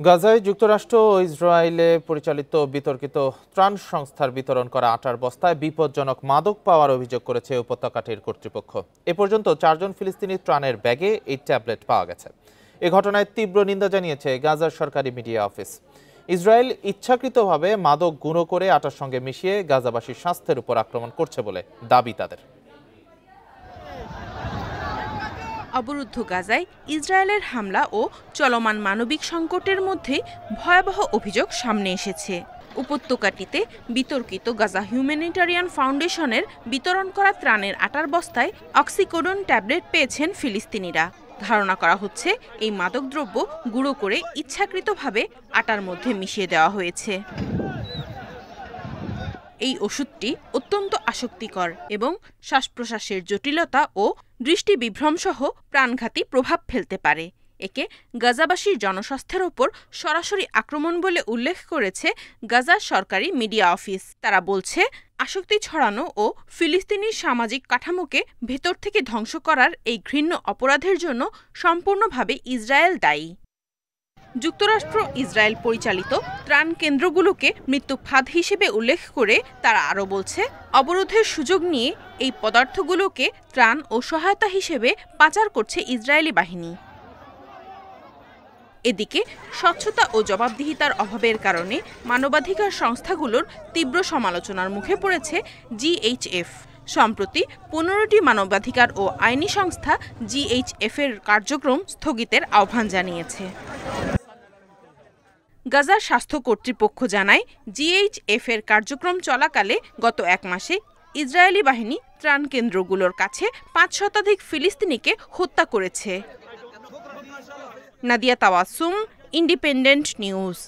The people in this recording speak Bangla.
গাজায় যুক্তরাষ্ট্র ও ইসরায়েলে পরিচালিত বিতর্কিত ত্রাণ সংস্থার বিতরণ করা আটার বস্তায় বিপজ্জনক মাদক পাওয়ার অভিযোগ করেছে উপত্যকাটির কর্তৃপক্ষ। এ পর্যন্ত 4 জন ফিলিস্তিনি ত্রাণের ব্যাগে এই ট্যাবলেট পাওয়া গেছে। এ ঘটনায় তীব্র নিন্দা জানিয়েছে গাজার সরকারি মিডিয়া অফিস। ইসরায়েল ইচ্ছাকৃতভাবে মাদক গুঁড়ো করে আটার সঙ্গে মিশিয়ে গাজাবাসীর স্বাস্থ্যের উপর আক্রমণ করছে বলে দাবি তাদের। অবরুদ্ধ গাজায় ইসরায়েলের হামলা ও চলমান মানবিক সংকটের মধ্যে ভয়াবহ অভিযোগ সামনে এসেছে। উপত্যকাটিতে বিতর্কিত গাজা হিউম্যানিটারিয়ান ফাউন্ডেশনের বিতরণ করা ত্রাণের আটার বস্তায় অক্সিকোডন ট্যাবলেট পেয়েছেন ফিলিস্তিনিরা। ধারণা করা হচ্ছে এই মাদকদ্রব্য গুঁড়ো করে ইচ্ছাকৃতভাবে আটার মধ্যে মিশিয়ে দেওয়া হয়েছে। এই ওষুধটি অত্যন্ত আসক্তিকর এবং শ্বাস প্রশ্বাসের জটিলতা ও দৃষ্টি বিভ্রমসহ প্রাণঘাতী প্রভাব ফেলতে পারে। একে গাজাবাসীর জনস্বাস্থ্যের ওপর সরাসরি আক্রমণ বলে উল্লেখ করেছে গাজার সরকারি মিডিয়া অফিস। তারা বলছে, আসক্তি ছড়ানো ও ফিলিস্তিনি সামাজিক কাঠামোকে ভেতর থেকে ধ্বংস করার এই ঘৃণ্য অপরাধের জন্য সম্পূর্ণভাবে ইসরায়েল দায়ী। যুক্তরাষ্ট্র ইসরায়েল পরিচালিত ত্রাণ কেন্দ্রগুলোকে মৃত্যু ফাঁদ হিসেবে উল্লেখ করে তারা আরও বলছে, অবরোধের সুযোগ নিয়ে এই পদার্থগুলোকে ত্রাণ ও সহায়তা হিসেবে পাচার করছে ইসরায়েলি বাহিনী। এদিকে স্বচ্ছতা ও জবাবদিহিতার অভাবের কারণে মানবাধিকার সংস্থাগুলোর তীব্র সমালোচনার মুখে পড়েছে জিএইচএফ। সম্প্রতি 15টি মানবাধিকার ও আইনি সংস্থা জিএইচএফ-এর কার্যক্রম স্থগিতের আহ্বান জানিয়েছে। গাজার স্বাস্থ্য কর্তৃপক্ষ জানায়, জিএইচএফ-এর কার্যক্রম চলাকালে গত 1 মাসে ইসরায়েলি বাহিনী ত্রাণ কেন্দ্রগুলোর কাছে 5 শতাধিক ফিলিস্তিনিকে হত্যা করেছে। Nadia Tawasum, Independent news.